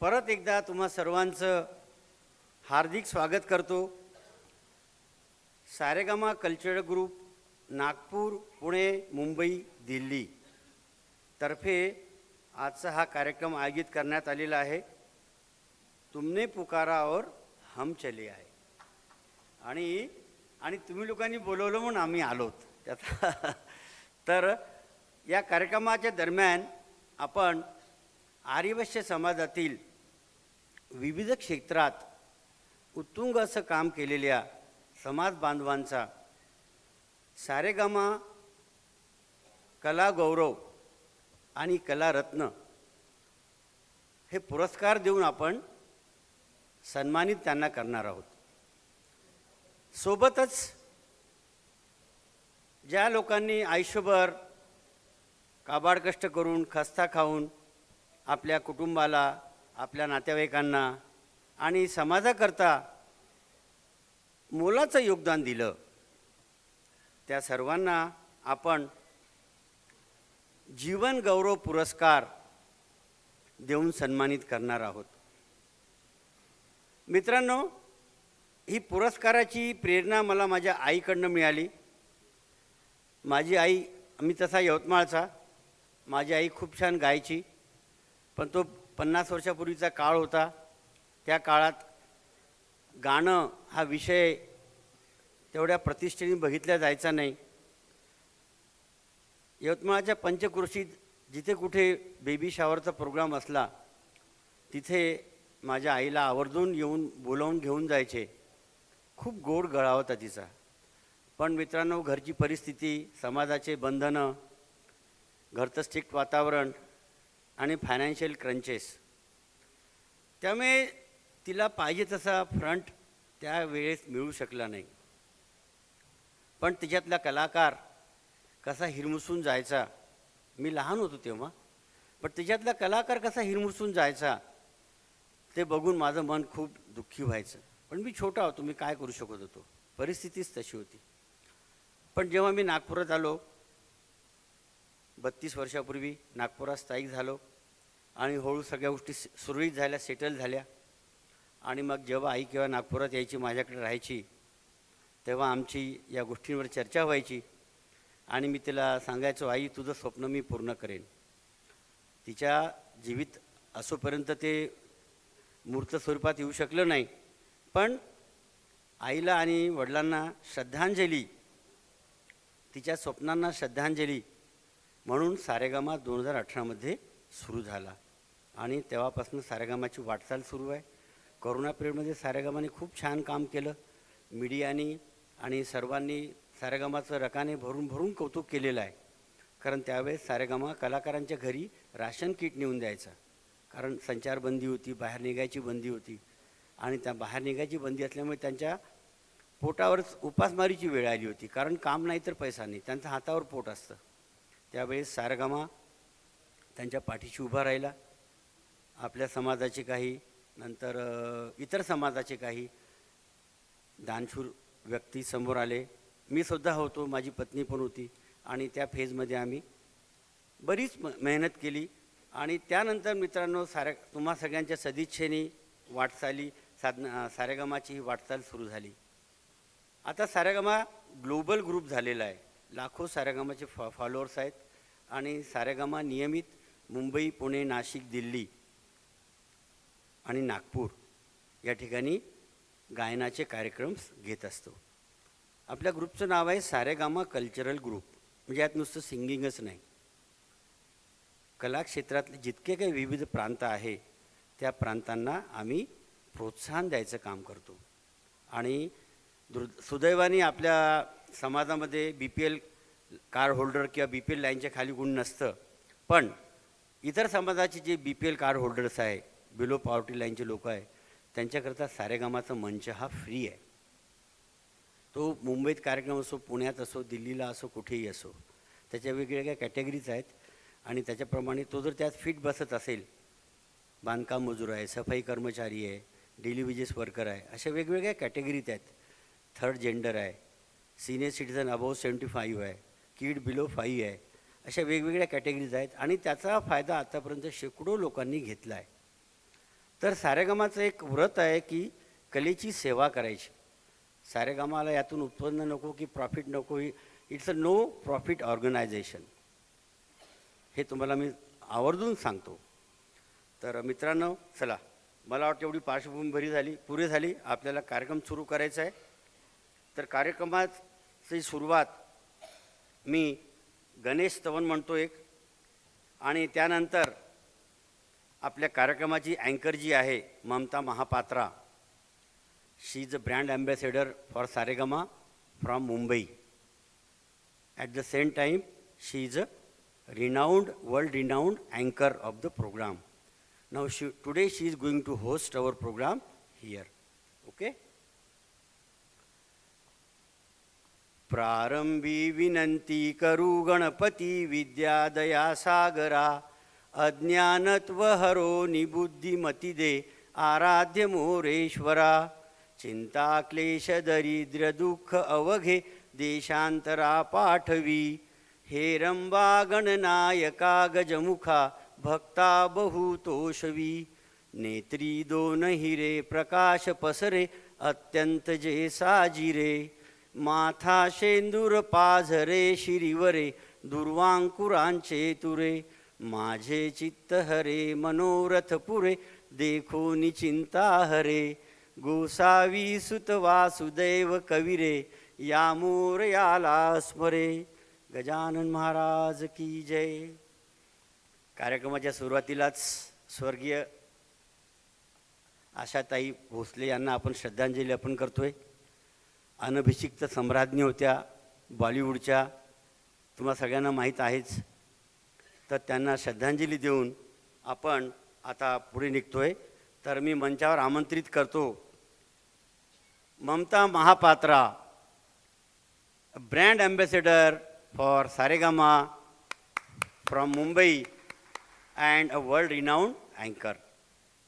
परत एकदा तुम्हा सर्वांचं हार्दिक स्वागत करतो. सारेगामा कल्चरल ग्रुप नागपूर, पुणे, मुंबई, दिल्ली तर्फे आजचा हा कार्यक्रम आयोजित करण्यात आलेला आहे. तुमने पुकारा और हम चले आए. आणि तुम्ही लोकांनी बोलवलं म्हणून आम्ही आलोत त्याचा तर या कार्यक्रमाच्या दरम्यान आपण आर्यवैश्य समाजातील विविध क्षेत्रात उत्तुंग असं काम केलेल्या समाज बांधवांचा सारेगामा कला गौरव आणि कला रत्न हे पुरस्कार देऊन आपण सन्मानित त्यांना करणार आहोत. सोबतच ज्या लोकांनी आयुष्यभर काबाड कष्ट करून खस्ता खाऊन आपल्या कुटुंबाला, आपल्या नातेवाईकांना आणि समाजाकरता मोलाचं योगदान दिलं, त्या सर्वांना आपण जीवन गौरव पुरस्कार देऊन सन्मानित करणार आहोत. मित्रांनो, ही पुरस्काराची प्रेरणा मला माझ्या आईकडनं मिळाली. माझी आई, मी तसा यवतमाळचा, माझी आई खूप छान गायची, पण तो 50 वर्षापूर्वीचा काळ होता. त्या काळात गाणं हा विषय तेवढ्या प्रतिष्ठेने बघितला जायचा नाही. यवतमाळच्या पंचक्रोशीत जिथे कुठे बेबी शॉवरचा प्रोग्राम असला तिथे माझ्या आईला आवर्जून येऊन बोलावून घेऊन जायचे. खूप गोड गळा होता तिचा. पण मित्रांनो, घरची परिस्थिती, समाजाचे बंधनं, घरचं स्ट्रिक्ट वातावरण आणि फायनान्शियल क्रंचेस, त्यामुळे तिला पाहिजे तसा फ्रंट त्यावेळेस मिळू शकला नाही. पण तिच्यातला कलाकार कसा हिरमुसून जायचा, मी लहान होतो तेव्हा, पण तिच्यातला कलाकार कसा हिरमुसून जायचा ते बघून माझं मन खूप दुःखी व्हायचं. पण मी छोटा होतो, मी काय करू शकत होतो, परिस्थितीच तशी होती. पण जेव्हा मी नागपुरात आलो, 32 वर्षापूर्वी नागपुरात स्थायिक झालो आणि हळू सगळ्या गोष्टी सुरळीत झाल्या, सेटल झाल्या. आणि मग जेव्हा आई केव्हा नागपुरात यायची, माझ्याकडे राहायची, तेव्हा आमची या गोष्टींवर चर्चा व्हायची आणि मी तिला सांगायचो, आई तुझं स्वप्न मी पूर्ण करेन. तिच्या जीवित असोपर्यंत ते मूर्त स्वरूपात येऊ शकलं नाही, पण आईला आणि वडिलांना श्रद्धांजली, तिच्या स्वप्नांना श्रद्धांजली म्हणून सारेगामा 2018मध्ये सुरू झाला. आणि तेव्हापासून सारेगामाची वाटचाल सुरू आहे. कोरोना पिरियडमध्ये सारेगामाने खूप छान काम केलं. मीडियानी आणि सर्वांनी सारेगामाचं रकाने भरून भरून कौतुक केलेलं आहे. कारण त्यावेळेस सारेगामा कलाकारांच्या घरी राशन किट नेऊन द्यायचा. कारण संचारबंदी होती, बाहेर निघायची बंदी होती. आणि त्या बाहेर निघायची बंदी असल्यामुळे त्यांच्या पोटावरच उपासमारीची वेळ आली होती. कारण काम नाही तर पैसा नाही, त्यांचं हातावर पोट असतं. त्यावेळेस सारेगामा त्यांच्या पाठीशी उभा राहिला. आपल्या समाजाचे काही, नंतर इतर समाजाचे काही दानशूर व्यक्ती समोर आले. मी सुद्धा होतो, माझी पत्नी पण होती. आणि त्या फेजमध्ये आम्ही बरीच मेहनत केली. आणि त्यानंतर मित्रांनो, तुम्हा सगळ्यांच्या सदिच्छेने वाटचाली सारेगामाची ही वाटचाल सुरू झाली. आता सारेगामा ग्लोबल ग्रुप झालेला आहे. लाखो सारेगामाचे फॉलोअर्स आहेत. आणि सारेगामा नियमित मुंबई, पुणे, नाशिक, दिल्ली आणि नागपूर या ठिकाणी गायनाचे कार्यक्रम घेत असतो. आपल्या ग्रुपचं नाव आहे सारेगामा कल्चरल ग्रुप. म्हणजे यात नुसतं सिंगिंगच नाही, कलाक्षेत्रातले जितके काही विविध प्रांत आहे त्या प्रांतांना आम्ही प्रोत्साहन द्यायचं काम करतो. आणि सुदैवाने आपल्या समाजामध्ये BPL कार्ड होल्डर किंवा BPL लाईनच्या खाली कोणी नसतं. पण इतर समाजाचे जे BPL कार्ड होल्डर्स आहे, बिलो पॉवर्टी लाईनचे लोक आहे, त्यांच्याकरता सारेगामाचा मंच हा फ्री आहे. तो मुंबईत कार्यक्रम असो, पुण्यात असो, दिल्लीला असो, कुठेही असो, त्याच्या वेगवेगळ्या कॅटेगरीज आहेत. आणि त्याच्याप्रमाणे तो जर त्यात फिट बसत असेल, बांधकाम मजूर आहे, सफाई कर्मचारी आहे, डेली वेजेस वर्कर आहे, अशा वेगवेगळ्या कॅटेगरीज आहेत. थर्ड जेंडर आहे, सिनियर सिटीजन अबोव 75 आहे, किड बिलो 5 आहे, अशा वेगवेगळ्या कॅटेगरीज आहेत. आणि त्याचा फायदा आतापर्यंत शेकडो लोकांनी घेतला आहे. तर सारेगमाचं एक व्रत आहे की कलेची सेवा करायची. सारेगमाला यातून उत्पन्न नको की प्रॉफिट नको, it's a no profit organisation, हे तुम्हाला मी आवर्जून सांगतो. तर मित्रांनो, चला, मला वाटतं एवढी पार्श्वभूमी पुरी झाली. आपल्याला कार्यक्रम सुरू करायचा आहे. तर कार्यक्रमाची सुरुवात मी गणेश स्तवन म्हणतो एक, आणि त्यानंतर आपल्या कार्यक्रमाची अँकर जी आहे Mamta Mahapatra, she is a brand ambassador for Saregama from Mumbai. At the same time she is a world renowned anchor of the program. Now today she is going to host our program here. Okay? प्रारंभी विनंती करू गणपती विद्यादया सागरा, अज्ञानत्व हरो निबुद्धिमती दे आराध्य मोरेश्वरा. चिंता क्लेश दरिद्र दुःख अवघे देशांतरा पाठवी, हे रंबा गणनायका गजमुखा भक्ता बहुतोषवी. नेत्री दोन हिरे प्रकाश पसरे अत्यंत जे साजिरे, माथा शेंदूर पाझरे शिरीवरे दुर्वांकुरांचे तुरे. माझे चित्त हरे मनोरथ पुरे देखोनी चिंता हरे. गोसावी सुत वासुदेव कविरे या मोरयाला स्मरे. गजानन महाराज की जय. कार्यक्रमाच्या सुरुवातीलाच स्वर्गीय आशाताई भोसले यांना आपण श्रद्धांजली अर्पण करतोय. अनभिषिक्त सम्राज्ञी होत्या बॉलिवूडच्या, तुम्हाला सगळ्यांना माहीत आहेच. तर त्यांना श्रद्धांजली देऊन आपण आता पुढे निघतोय. तर मी मंचावर आमंत्रित करतो Mamata Mahapatra, brand ambassador for Saregama from Mumbai and a world renowned anchor.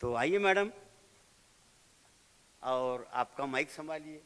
तो आइए मैडम, और आपका माइक संभालिए.